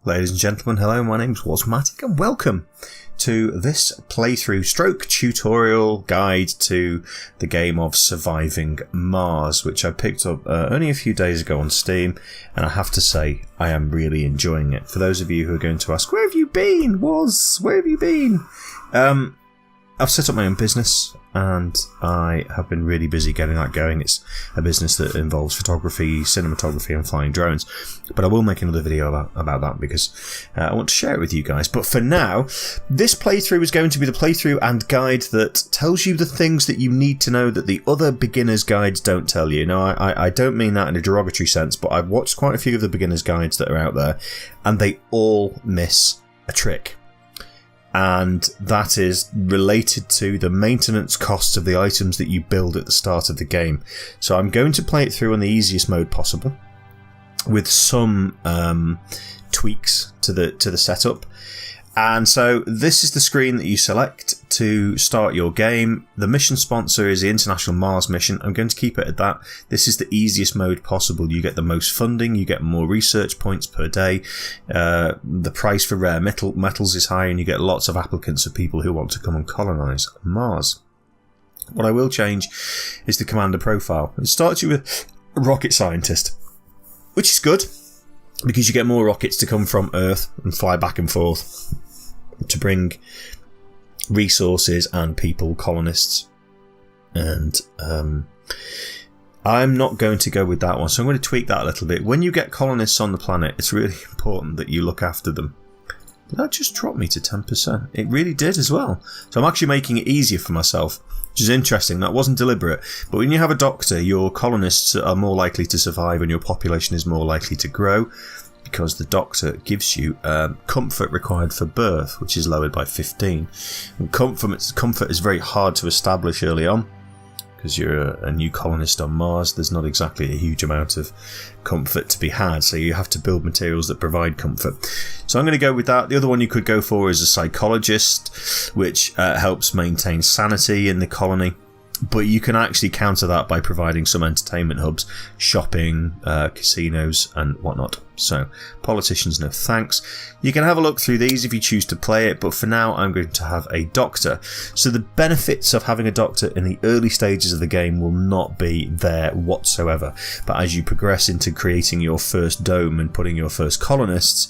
Ladies and gentlemen, hello, my name's Wasmatic and welcome to this playthrough stroke tutorial guide to the game of Surviving Mars, which I picked up only a few days ago on Steam, and I have to say I am really enjoying it. For those of you who are going to ask, where have you been, Waz? Where have you been? I've set up my own business and I have been really busy getting that going. It's a business that involves photography, cinematography and flying drones. But I will make another video about that because I want to share it with you guys. But for now, this playthrough is going to be the playthrough and guide that tells you the things that you need to know that the other beginner's guides don't tell you. Now, I don't mean that in a derogatory sense, but I've watched quite a few of the beginner's guides that are out there and they all miss a trick. And that is related to the maintenance costs of the items that you build at the start of the game. So I'm going to play it through on the easiest mode possible, with some tweaks to the setup. And so this is the screen that you select to start your game. The mission sponsor is the International Mars mission. I'm going to keep it at that. This is the easiest mode possible. You get the most funding, you get more research points per day. The price for rare metals is high, and you get lots of applicants of people who want to come and colonize Mars. What I will change is the commander profile. It starts you with a rocket scientist, which is good because you get more rockets to come from Earth and fly back and forth to bring resources and people, colonists. And I'm not going to go with that one, so I'm going to tweak that a little bit. When you get colonists on the planet, it's really important that you look after them. Did that just drop me to 10%? It really did as well. So I'm actually making it easier for myself, which is interesting. That wasn't deliberate. But when you have a doctor, your colonists are more likely to survive and your population is more likely to grow, because the doctor gives you comfort required for birth, which is lowered by 15. And comfort is very hard to establish early on, because you're a new colonist on Mars. There's not exactly a huge amount of comfort to be had, so you have to build materials that provide comfort. So I'm going to go with that. The other one you could go for is a psychologist, which helps maintain sanity in the colony. But you can actually counter that by providing some entertainment hubs, shopping, casinos and whatnot. So, politicians, no thanks. You can have a look through these if you choose to play it, but for now I'm going to have a doctor. So the benefits of having a doctor in the early stages of the game will not be there whatsoever. But as you progress into creating your first dome and putting your first colonists,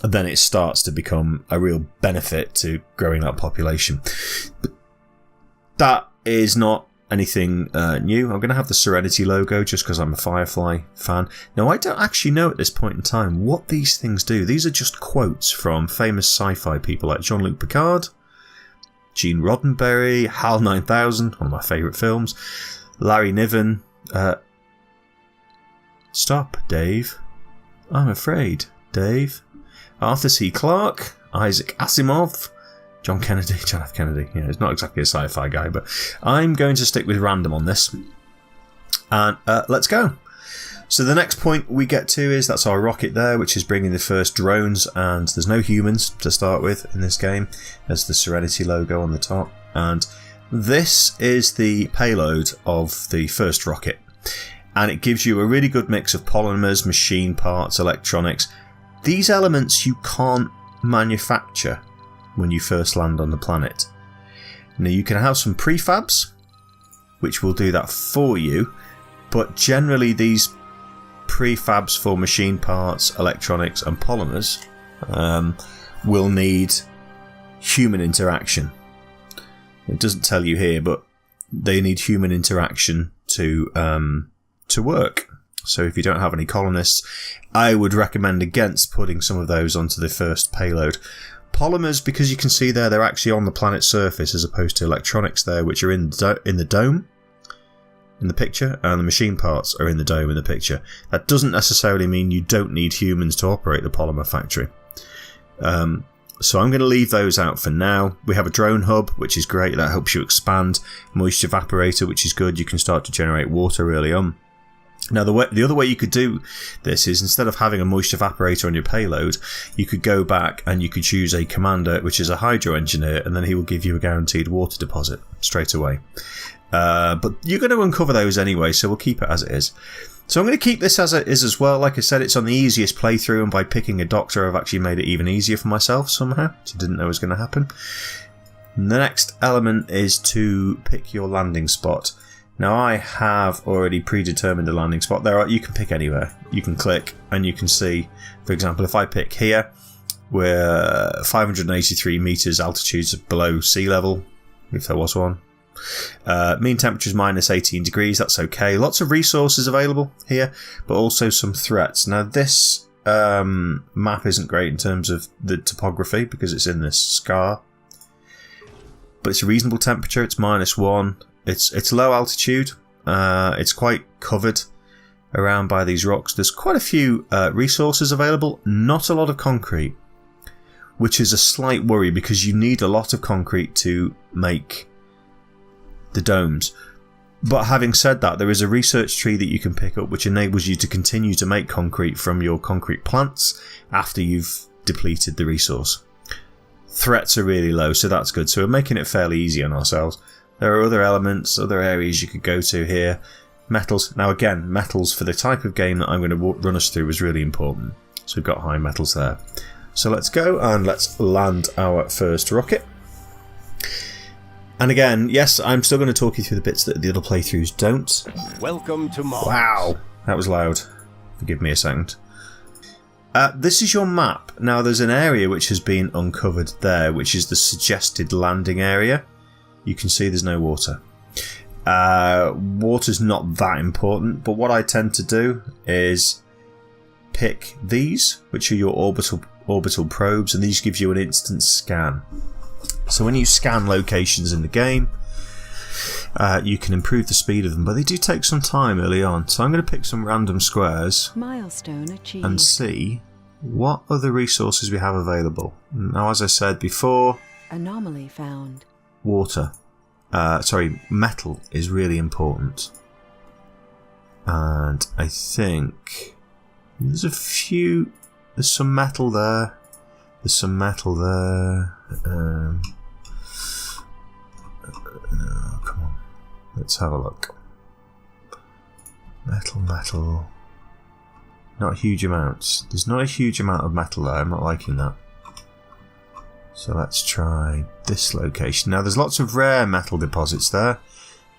then it starts to become a real benefit to growing that population. But that is not anything new. I'm going to have the Serenity logo just because I'm a Firefly fan. Now, I don't actually know at this point in time what these things do. These are just quotes from famous sci-fi people like Jean-Luc Picard, Gene Roddenberry, HAL 9000, one of my favourite films, Larry Niven. Stop, Dave. I'm afraid, Dave. Arthur C. Clarke, Isaac Asimov, John F. Kennedy. Yeah, he's not exactly a sci-fi guy, but I'm going to stick with random on this. And let's go. So the next point we get to is that's our rocket there, which is bringing the first drones, and there's no humans to start with in this game. There's the Serenity logo on the top, and this is the payload of the first rocket. And it gives you a really good mix of polymers, machine parts, electronics. These elements you can't manufacture when you first land on the planet. Now, you can have some prefabs, which will do that for you, but generally these prefabs for machine parts, electronics and polymers will need human interaction. It doesn't tell you here, but they need human interaction to work. So if you don't have any colonists, I would recommend against putting some of those onto the first payload. Polymers, because you can see there, they're actually on the planet's surface as opposed to electronics there, which are in the dome in the picture, and the machine parts are in the dome in the picture. That doesn't necessarily mean you don't need humans to operate the polymer factory. So I'm going to leave those out for now. We have a drone hub, which is great. That helps you expand. Moisture evaporator, which is good. You can start to generate water early on. Now, the other way you could do this is, instead of having a moisture evaporator on your payload, you could go back and you could choose a commander, which is a hydro engineer, and then he will give you a guaranteed water deposit straight away. But you're going to uncover those anyway, so we'll keep it as it is. So I'm going to keep this as it is as well. Like I said, it's on the easiest playthrough, and by picking a doctor, I've actually made it even easier for myself somehow, which I didn't know was going to happen. And the next element is to pick your landing spot. Now, I have already predetermined a landing spot. You can pick anywhere. You can click, and you can see, for example, if I pick here, we're 583 metres altitude below sea level, if there was one. Mean temperature is minus 18 degrees, that's okay. Lots of resources available here, but also some threats. Now this map isn't great in terms of the topography because it's in this scar, but it's a reasonable temperature. It's -1. It's low altitude. It's quite covered around by these rocks. There's quite a few resources available, not a lot of concrete, which is a slight worry because you need a lot of concrete to make the domes. But having said that, there is a research tree that you can pick up which enables you to continue to make concrete from your concrete plants after you've depleted the resource. Threats are really low, so that's good. So we're making it fairly easy on ourselves. There are other elements, other areas you could go to here. Metals. Now again, metals for the type of game that I'm going to run us through is really important. So we've got high metals there. So let's go and let's land our first rocket. And again, yes, I'm still going to talk you through the bits that the other playthroughs don't. Welcome to Mars. Wow, that was loud. Forgive me a second. This is your map. Now, there's an area which has been uncovered there, which is the suggested landing area. You can see there's no water. Water's not that important, but what I tend to do is pick these, which are your orbital probes, and these give you an instant scan. So when you scan locations in the game, you can improve the speed of them, but they do take some time early on. So I'm going to pick some random squares Milestone achieved. and see what other resources we have available. Now, as I said before, Anomaly found. metal is really important. And I think there's some metal there. There's some metal there. Come on. Let's have a look. Metal. Not huge amounts. There's not a huge amount of metal there. I'm not liking that. So let's try this location. Now there's lots of rare metal deposits there.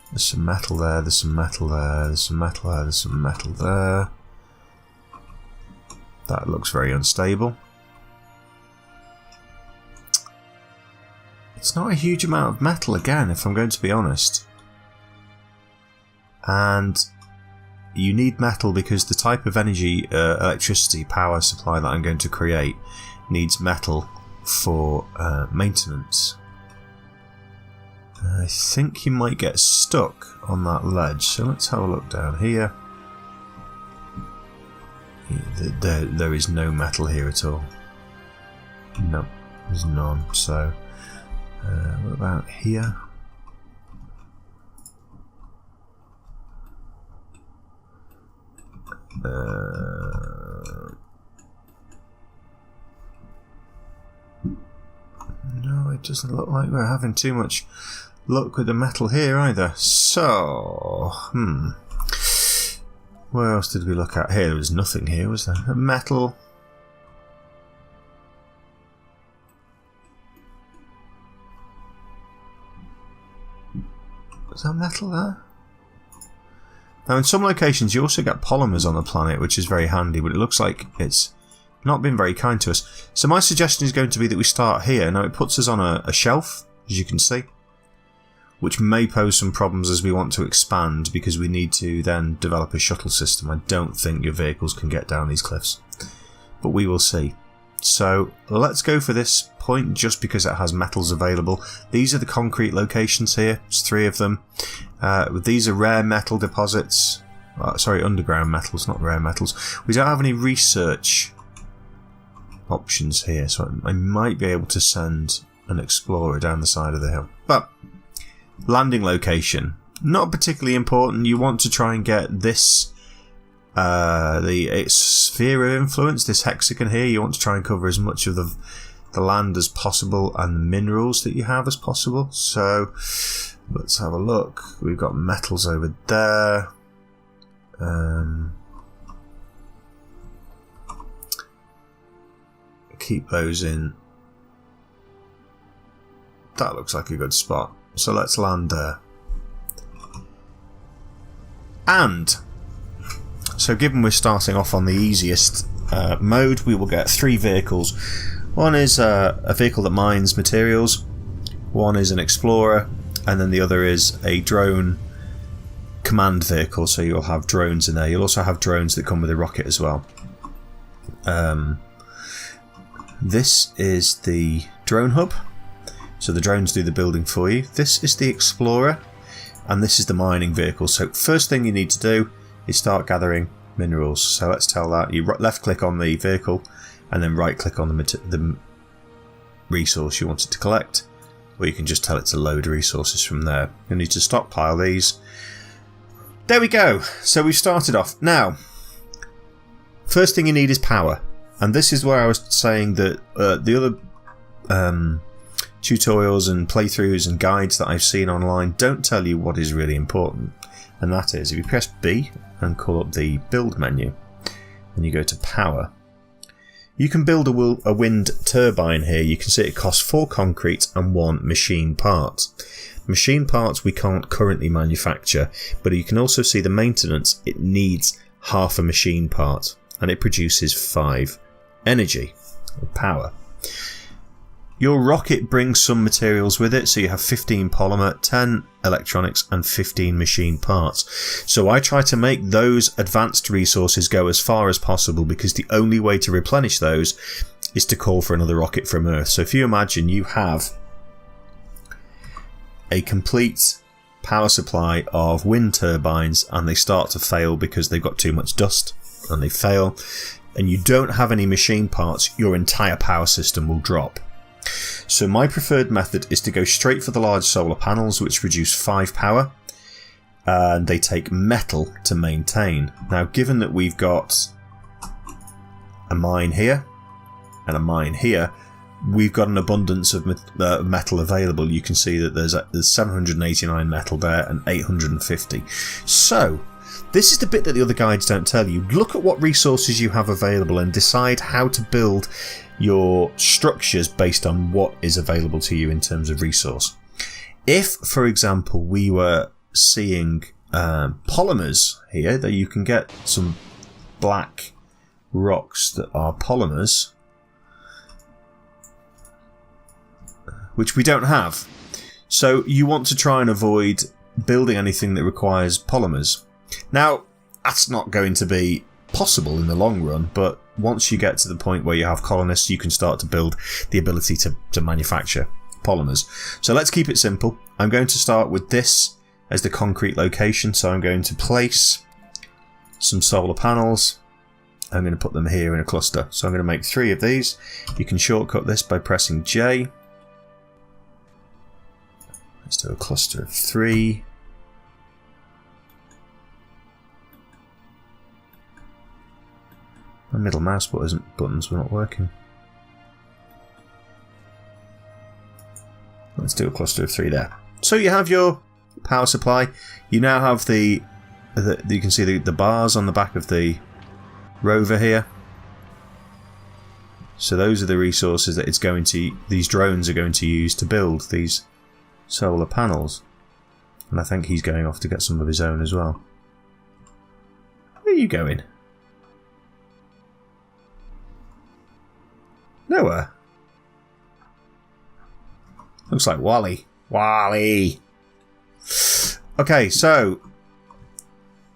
There's some metal there. There's some metal there. There's some metal there. There's some metal there. That looks very unstable. It's not a huge amount of metal again, if I'm going to be honest. And you need metal because the type of energy, electricity power supply that I'm going to create needs metal for maintenance. I think you might get stuck on that ledge, so let's have a look down here. There is no metal here at all. No, there's none. So what about here? No, it doesn't look like we're having too much luck with the metal here either. So, where else did we look at here? There was nothing here, was there? Metal. Was that metal there? Now, in some locations, you also get polymers on the planet, which is very handy, but it looks like it's not been very kind to us. So my suggestion is going to be that we start here. Now, it puts us on a shelf, as you can see, which may pose some problems as we want to expand, because we need to then develop a shuttle system. I don't think your vehicles can get down these cliffs, but we will see. So let's go for this point just because it has metals available. These are the concrete locations here. There's 3 of them. These are rare metal deposits. Sorry, underground metals, not rare metals. We don't have any research options here, so I might be able to send an explorer down the side of the hill. But landing location, not particularly important. You want to try and get this the sphere of influence, this hexagon here. You want to try and cover as much of the land as possible and the minerals that you have as possible. So let's have a look. We've got metals over there. keep those in. That looks like a good spot. So let's land there. And so given we're starting off on the easiest mode, we will get 3 vehicles. One is a vehicle that mines materials, one is an explorer, and then the other is a drone command vehicle, so you'll have drones in there. You'll also have drones that come with a rocket as well. This is the drone hub, so the drones do the building for you. This is the explorer, and this is the mining vehicle. So first thing you need to do is start gathering minerals. So let's tell that you left click on the vehicle and then right click on the resource you wanted to collect, or you can just tell it to load resources from there. You need to stockpile these. There we go. So we've started off. Now, first thing you need is power, and this is where I was saying that the other tutorials and playthroughs and guides that I've seen online don't tell you what is really important, and that is if you press B and call up the build menu and you go to power, you can build a wind turbine here. You can see it costs 4 concrete and 1 machine part. Machine parts we can't currently manufacture, but you can also see the maintenance. It needs half a machine part and it produces 5 energy or power. Your rocket brings some materials with it, so you have 15 polymer, 10 electronics and 15 machine parts. So I try to make those advanced resources go as far as possible, because the only way to replenish those is to call for another rocket from Earth. So if you imagine you have a complete power supply of wind turbines and they start to fail because they've got too much dust and they fail, and you don't have any machine parts, your entire power system will drop. So my preferred method is to go straight for the large solar panels, which produce 5 power, and they take metal to maintain. Now, given that we've got a mine here and a mine here, we've got an abundance of metal available. You can see that there's 789 metal there and 850. So this is the bit that the other guides don't tell you. Look at what resources you have available and decide how to build your structures based on what is available to you in terms of resource. If, for example, we were seeing polymers here, that you can get some black rocks that are polymers, which we don't have. So you want to try and avoid building anything that requires polymers. Now, that's not going to be possible in the long run, but once you get to the point where you have colonists, you can start to build the ability to manufacture polymers. So let's keep it simple. I'm going to start with this as the concrete location. So I'm going to place some solar panels. I'm going to put them here in a cluster. So I'm going to make 3 of these. You can shortcut this by pressing J. Let's do a cluster of 3. My middle mouse buttons were not working. Let's do a cluster of 3 there. So you have your power supply. You now have you can see the bars on the back of the rover here. So those are the resources that these drones are going to use to build these solar panels. And I think he's going off to get some of his own as well. Where are you going? Nowhere. Looks like Wally. Wally! Okay, so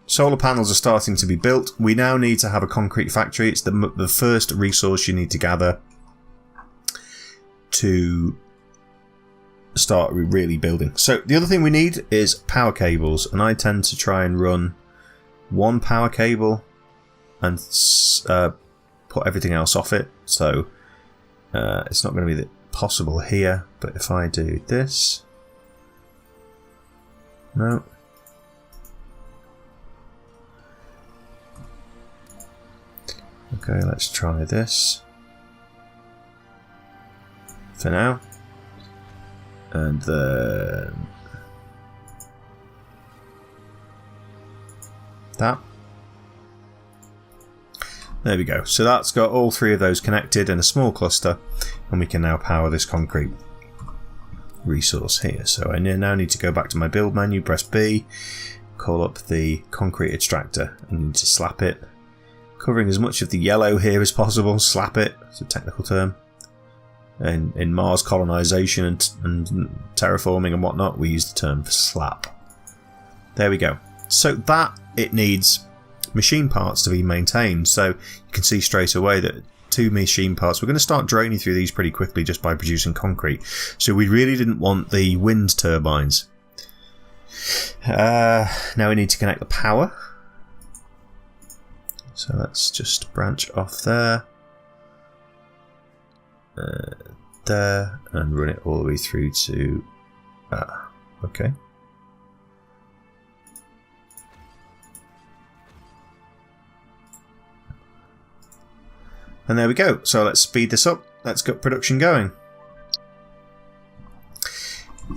solar panels are starting to be built. We now need to have a concrete factory. It's the first resource you need to gather to start really building. So the other thing we need is power cables, and I tend to try and run 1 power cable and put everything else off it. So it's not going to be possible here, but if I do this, no. Okay, let's try this for now, and then that. There we go. So that's got all 3 of those connected in a small cluster, and we can now power this concrete resource here. So I now need to go back to my build menu, press B, call up the concrete extractor, and need to slap it, covering as much of the yellow here as possible. Slap it, it's a technical term. In Mars colonization and terraforming and whatnot, we use the term slap. There we go. So that it needs machine parts to be maintained. So you can see straight away that 2 machine parts. We're going to start draining through these pretty quickly just by producing concrete. So we really didn't want the wind turbines. Now we need to connect the power. So let's just branch off there. There, and run it all the way through to okay. And there we go. So let's speed this up. Let's get production going.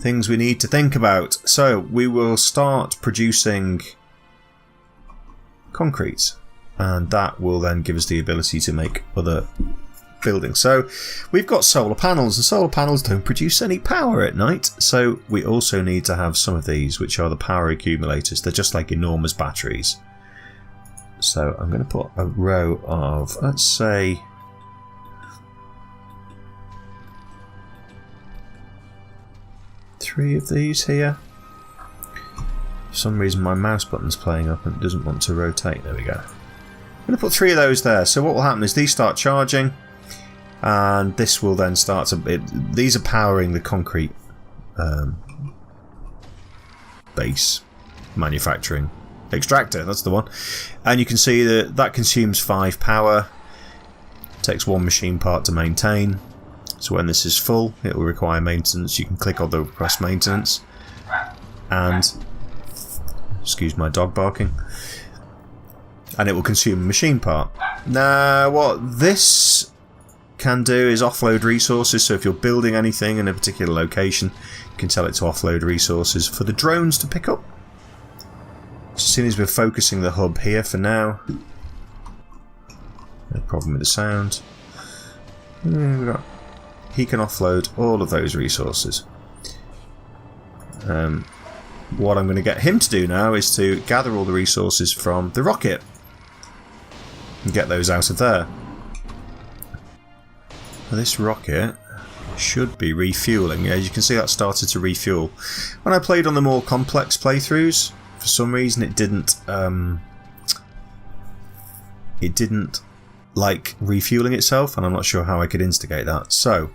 Things we need to think about. So we will start producing concrete, and that will then give us the ability to make other buildings. So we've got solar panels, and solar panels don't produce any power at night. So we also need to have some of these, which are the power accumulators. They're just like enormous batteries. So I'm going to put a row of, let's say, 3 of these here. For some reason my mouse button's playing up and it doesn't want to rotate. There we go. I'm going to put 3 of those there. So what will happen is these start charging, and this will then start to... these are powering the concrete base manufacturing extractor, that's the one. And you can see that that consumes 5 power, takes 1 machine part to maintain. So when this is full, it will require maintenance. You can click on the request maintenance, and excuse my dog barking, and it will consume a machine part. Now what this can do is offload resources. So if you're building anything in a particular location, you can tell it to offload resources for the drones to pick up. As soon as we're focusing the hub here for now. No problem with the sound. He can offload all of those resources. What I'm going to get him to do now is to gather all the resources from the rocket and get those out of there. Now this rocket should be refueling. Yeah, as you can see, that started to refuel. When I played on the more complex playthroughs, for some reason it didn't like refueling itself, and I'm not sure how I could instigate that. So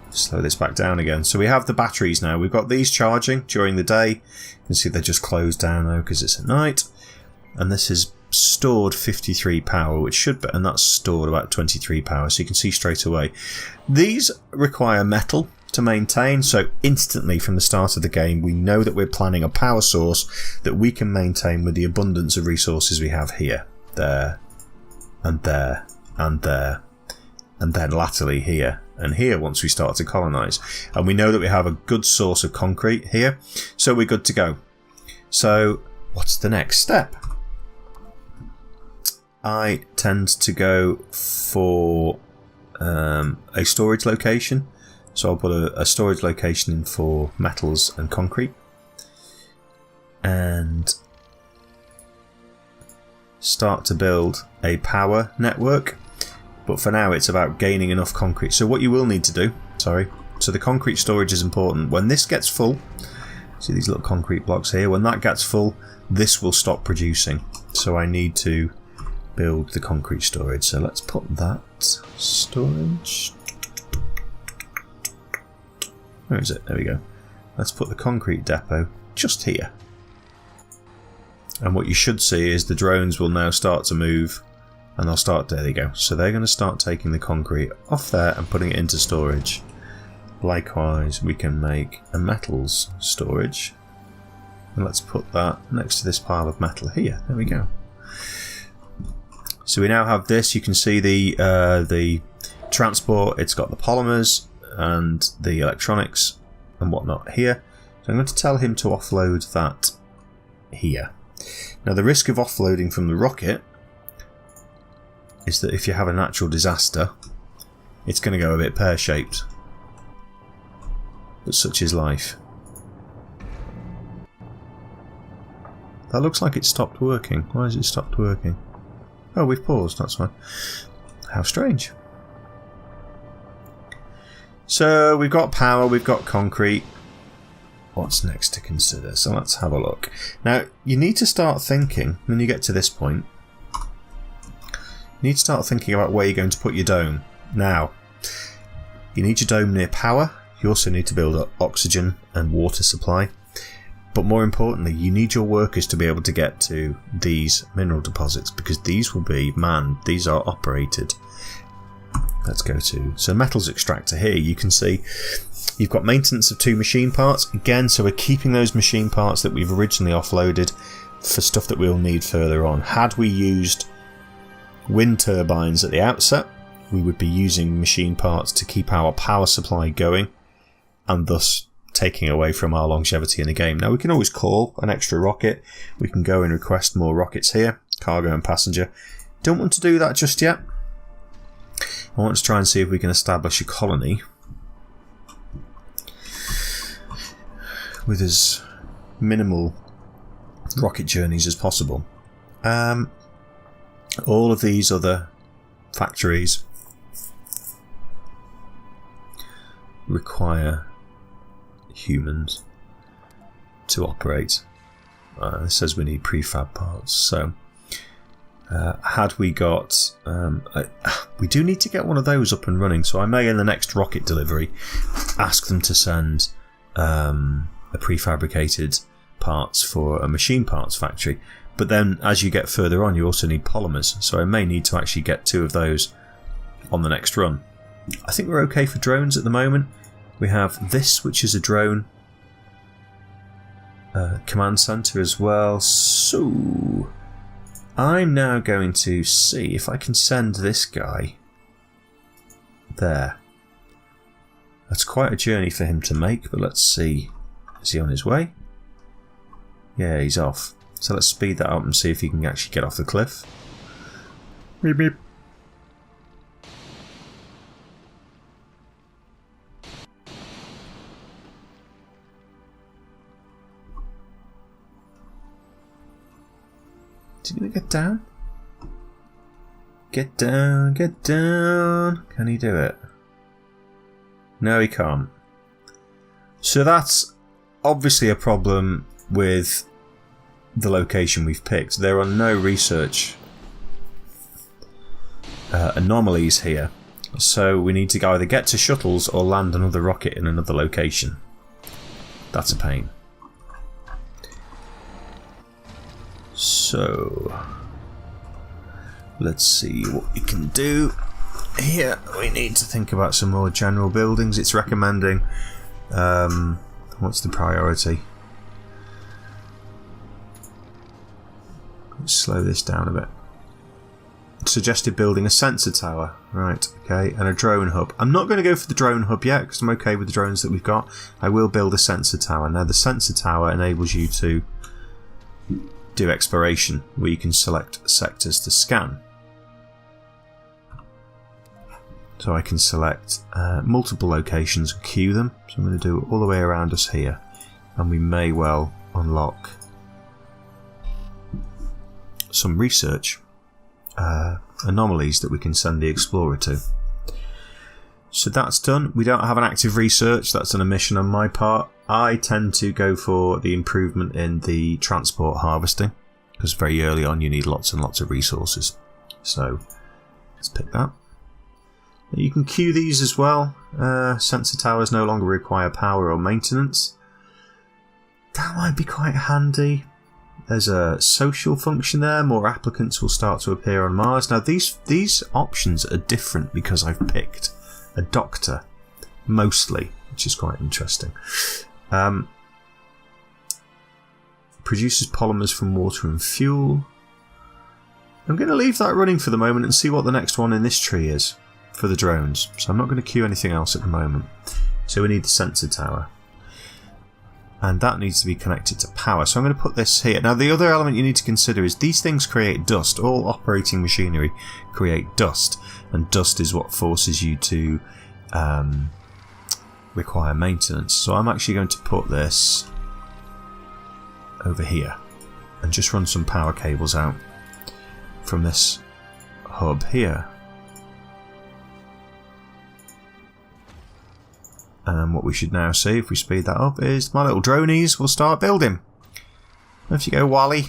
slow this back down again. So we have the batteries now. We've got these charging during the day. You can see they're just closed down now because it's at night. And this is stored 53 power, which should be, and that's stored about 23 power. So you can see straight away. These require metal to maintain, so instantly from the start of the game we know that we're planning a power source that we can maintain with the abundance of resources we have here, there, and there, and there, and then latterly here and here once we start to colonize. And we know that we have a good source of concrete here, so we're good to go. So what's the next step? I tend to go for a storage location. So I'll put a storage location in for metals and concrete, and start to build a power network. But for now it's about gaining enough concrete. So what you will need to do, so the concrete storage is important. When this gets full, see these little concrete blocks here, when that gets full, this will stop producing. So I need to build the concrete storage. So let's put that storage. Where is it? There we go. Let's put the concrete depot just here. And what you should see is the drones will now start to move, and they'll start, there they go. So they're going to start taking the concrete off there and putting it into storage. Likewise, we can make a metals storage. And let's put that next to this pile of metal here. There we go. So we now have this. You can see the transport. It's got the polymers and the electronics and whatnot here. So I'm going to tell him to offload that here. Now the risk of offloading from the rocket is that if you have a natural disaster, it's going to go a bit pear-shaped. But such is life. That looks like it stopped working. Why has it stopped working? Oh, we've paused, that's fine. How strange. So we've got power, we've got concrete. What's next to consider? So let's have a look. Now, you need to start thinking, when you get to this point, you need to start thinking about where you're going to put your dome. Now, you need your dome near power. You also need to build up oxygen and water supply. But more importantly, you need your workers to be able to get to these mineral deposits, because these will be manned. These are operated. Let's go to... So metals extractor here, you can see you've got maintenance of 2 machine parts. Again, so we're keeping those machine parts that we've originally offloaded for stuff that we'll need further on. Had we used wind turbines at the outset, we would be using machine parts to keep our power supply going, and thus taking away from our longevity in the game. Now, we can always call an extra rocket. We can go and request more rockets here, cargo and passenger. Don't want to do that just yet. I want to try and see if we can establish a colony with as minimal rocket journeys as possible. All of these other factories require humans to operate. It says we need prefab parts. So, had we got... we do need to get one of those up and running, so I may in the next rocket delivery ask them to send a prefabricated parts for a machine parts factory. But then as you get further on, you also need polymers, so I may need to actually get 2 of those on the next run. I think we're okay for drones at the moment. We have this, which is a drone command center as well. So I'm now going to see if I can send this guy there. That's quite a journey for him to make, but let's see. Is he on his way? Yeah, he's off. So let's speed that up and see if he can actually get off the cliff. Beep beep. Is he going to get down? Get down, get down. Can he do it? No, he can't. So that's obviously a problem with the location we've picked. There are no research anomalies here. So we need to either get to shuttles or land another rocket in another location. That's a pain. So let's see what we can do. Here we need to think about some more general buildings. It's recommending what's the priority? Let's slow this down a bit. Suggested building a sensor tower. Right, okay, and a drone hub. I'm not going to go for the drone hub yet because I'm okay with the drones that we've got. I will build a sensor tower. Now the sensor tower enables you to do exploration, where you can select sectors to scan. So I can select multiple locations and queue them. So I'm going to do it all the way around us here, and we may well unlock some research anomalies that we can send the explorer to. So that's done. We don't have an active research. That's an omission on my part. I tend to go for the improvement in the transport harvesting, because very early on you need lots and lots of resources. So let's pick that. You can queue these as well. Sensor towers no longer require power or maintenance. That might be quite handy. There's a social function there. More applicants will start to appear on Mars. Now these options are different because I've picked a doctor mostly, which is quite interesting. Produces polymers from water and fuel. I'm going to leave that running for the moment and see what the next one in this tree is for the drones. So I'm not going to queue anything else at the moment. So we need the sensor tower. and that needs to be connected to power. So I'm going to put this here. Now the other element you need to consider is these things create dust. All operating machinery create dust, and dust is what forces you to require maintenance. So I'm actually going to put this over here and just run some power cables out from this hub here. And what we should now see, if we speed that up, is my little dronies will start building. Off you go, Wally.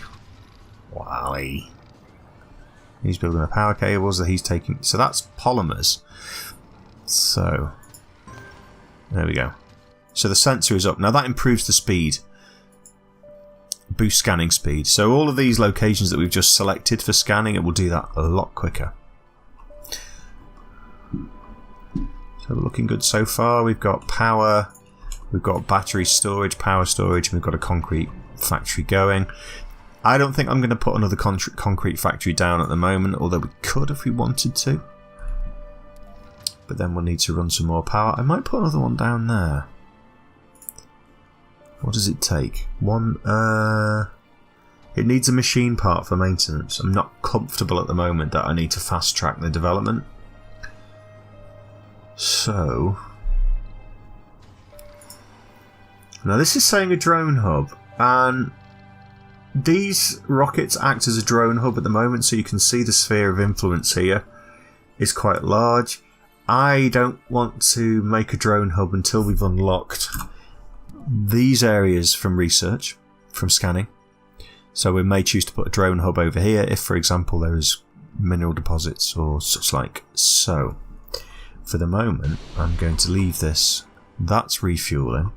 Wally. He's building the power cables that he's taking. So that's polymers. So there we go. So the sensor is up. Now that improves the speed. Boost scanning speed. So all of these locations that we've just selected for scanning, it will do that a lot quicker. So we're looking good so far. We've got power, we've got battery storage, power storage, and we've got a concrete factory going. I don't think I'm going to put another concrete factory down at the moment, although we could if we wanted to. But then we'll need to run some more power. I might put another one down there. What does it take? It needs a machine part for maintenance. I'm not comfortable at the moment that I need to fast track the development. So now this is saying a drone hub, and these rockets act as a drone hub at the moment, so you can see the sphere of influence here is quite large. I don't want to make a drone hub until we've unlocked these areas from research, from scanning. So we may choose to put a drone hub over here if, for example, there is mineral deposits or such like. So for the moment, I'm going to leave this. That's refueling,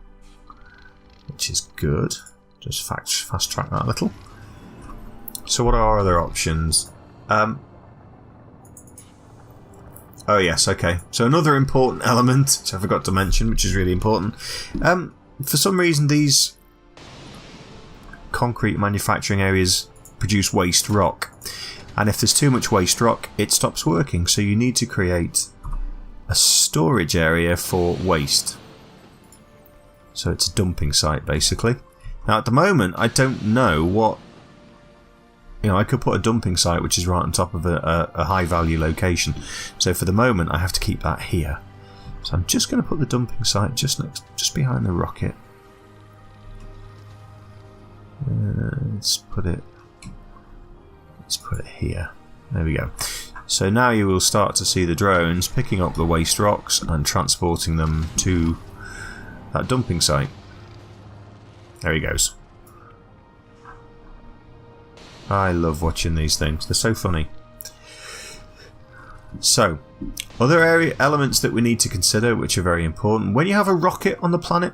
which is good. Just fast track that a little. So what are our other options? Oh yes, okay. So another important element, which I forgot to mention, which is really important. For some reason, these concrete manufacturing areas produce waste rock, and if there's too much waste rock, it stops working. So you need to create a storage area for waste. So it's a dumping site, basically. Now at the moment, I don't know what... I could put a dumping site which is right on top of a high value location. So for the moment, I have to keep that here. So I'm just going to put the dumping site just behind the rocket. Let's put it here. There we go. So now you will start to see the drones picking up the waste rocks and transporting them to that dumping site. There he goes. I love watching these things. They're so funny. So, other elements that we need to consider, which are very important. When you have a rocket on the planet,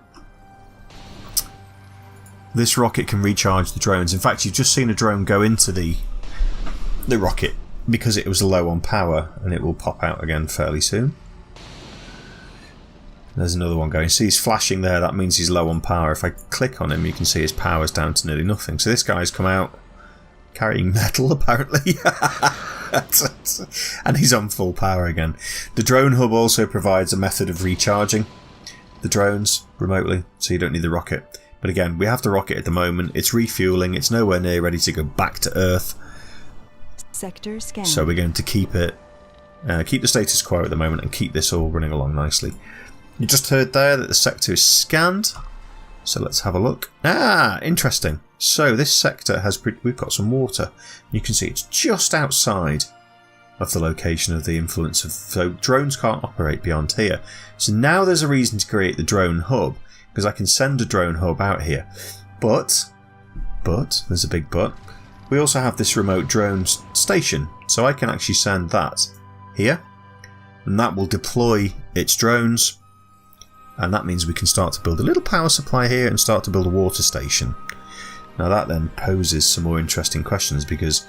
this rocket can recharge the drones. In fact, you've just seen a drone go into the rocket because it was low on power, and it will pop out again fairly soon. There's another one going. See, he's flashing there. That means he's low on power. If I click on him, you can see his power's down to nearly nothing. So this guy's come out carrying metal, apparently. And he's on full power again. The drone hub also provides a method of recharging the drones remotely, so you don't need the rocket. But again, we have the rocket at the moment. It's refueling. It's nowhere near ready to go back to Earth. Sector scan. So we're going to keep it, keep the status quo at the moment, and keep this all running along nicely. You just heard there that the sector is scanned. So let's have a look. Ah, interesting. So this sector has, we've got some water. You can see it's just outside of the location of the influence of, so drones can't operate beyond here. So now there's a reason to create the drone hub, because I can send a drone hub out here. But, there's a big but, we also have this remote drone station. So I can actually send that here, and that will deploy its drones. And that means we can start to build a little power supply here and start to build a water station. Now that then poses some more interesting questions, because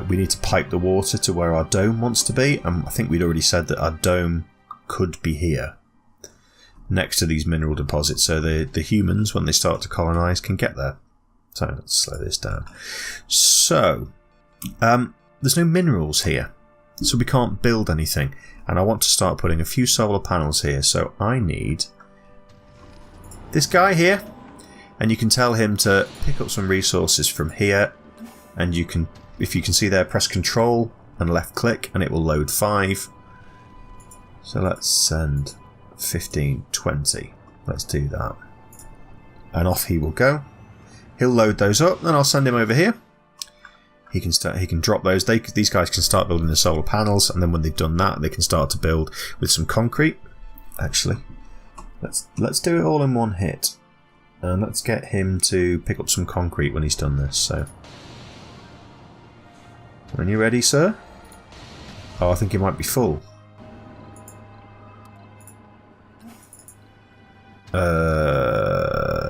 we need to pipe the water to where our dome wants to be. And I think we'd already said that our dome could be here, next to these mineral deposits, so the humans, when they start to colonise, can get there. So let's slow this down. So there's no minerals here, so we can't build anything. And I want to start putting a few solar panels here, so I need this guy here. and you can tell him to pick up some resources from here, and you can, if you can see there, press Control and left click and it will load 5. So let's send 15, 20. Let's do that. And off he will go. He'll load those up, then I'll send him over here. He can start. He can drop those. These guys can start building the solar panels, and then when they've done that, they can start to build with some concrete. Actually, let's do it all in one hit, and let's get him to pick up some concrete when he's done this. So, when you're ready, sir. Oh, I think it might be full.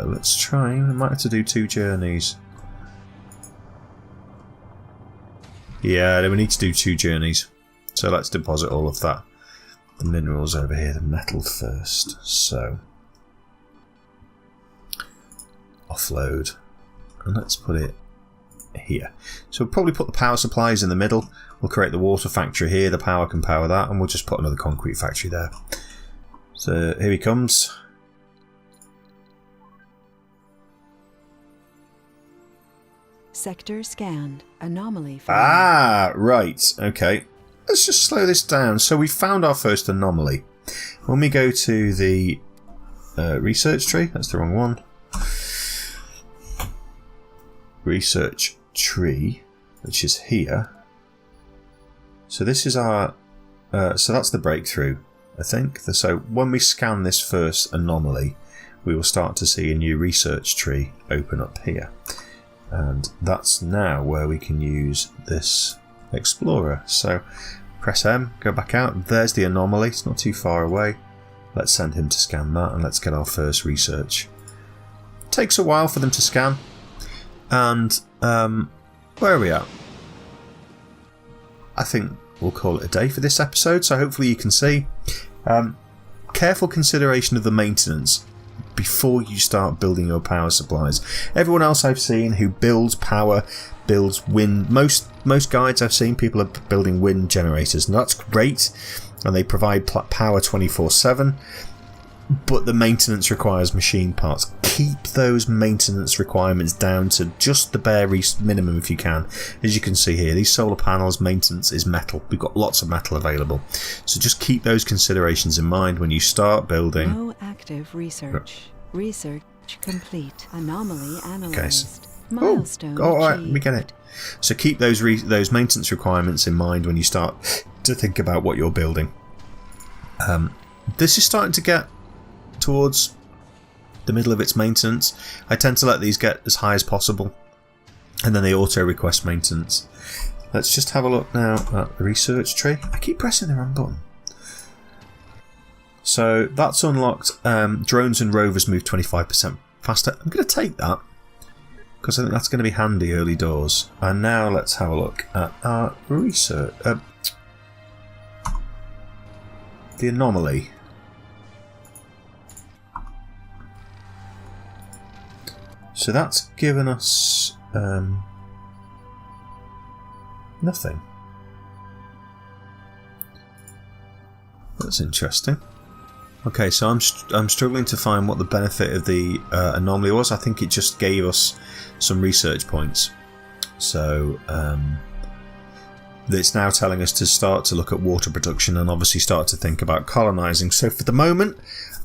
Let's try. We might have to do 2 journeys. Yeah, we need to do 2 journeys. So let's deposit all of that. The minerals over here, the metal first. So offload. And let's put it here. So we'll probably put the power supplies in the middle. We'll create the water factory here. The power can power that. And we'll just put another concrete factory there. So here he comes. Sector scanned. Anomaly found. Ah, right. Okay. Let's just slow this down. So we found our first anomaly. When we go to the research tree, that's the wrong one. Research tree, which is here. So this is our... so that's the breakthrough, I think. So when we scan this first anomaly, we will start to see a new research tree open up here. And that's now where we can use this explorer. So press M, go back out. There's the anomaly. It's not too far away. Let's send him to scan that, and let's get our first research. It takes a while for them to scan. And where are we at? I think we'll call it a day for this episode. So hopefully you can see. Careful consideration of the maintenance before you start building your power supplies. Everyone else I've seen who builds power, builds wind. Most guides I've seen, people are building wind generators, and that's great, and they provide power 24/7. But the maintenance requires machine parts. Keep those maintenance requirements down to just the bare minimum if you can. As you can see here, these solar panels, maintenance is metal. We've got lots of metal available. So just keep those considerations in mind when you start building. No active research. Research complete. Anomaly analyzed. Okay, so, Milestone all right, achieved. we get it. So keep those maintenance requirements in mind when you start to think about what you're building. This is starting to get towards the middle of its maintenance. I tend to let these get as high as possible, and then they auto request maintenance. Let's just have a look now at the research tree. I keep pressing the wrong button. So that's unlocked. Drones and rovers move 25% faster. I'm going to take that because I think that's going to be handy early doors. And now let's have a look at our research. The anomaly. So that's given us nothing. That's interesting. Okay, so I'm struggling to find what the benefit of the anomaly was. I think it just gave us some research points. So it's now telling us to start to look at water production and obviously start to think about colonising. So for the moment,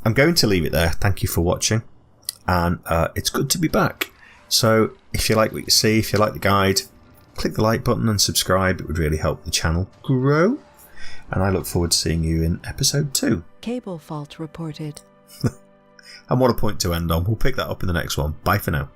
I'm going to leave it there. Thank you for watching. And it's good to be back. So if you like what you see, if you like the guide, click the like button and subscribe. It would really help the channel grow. And I look forward to seeing you in episode 2. Cable fault reported. And what a point to end on. We'll pick that up in the next one. Bye for now.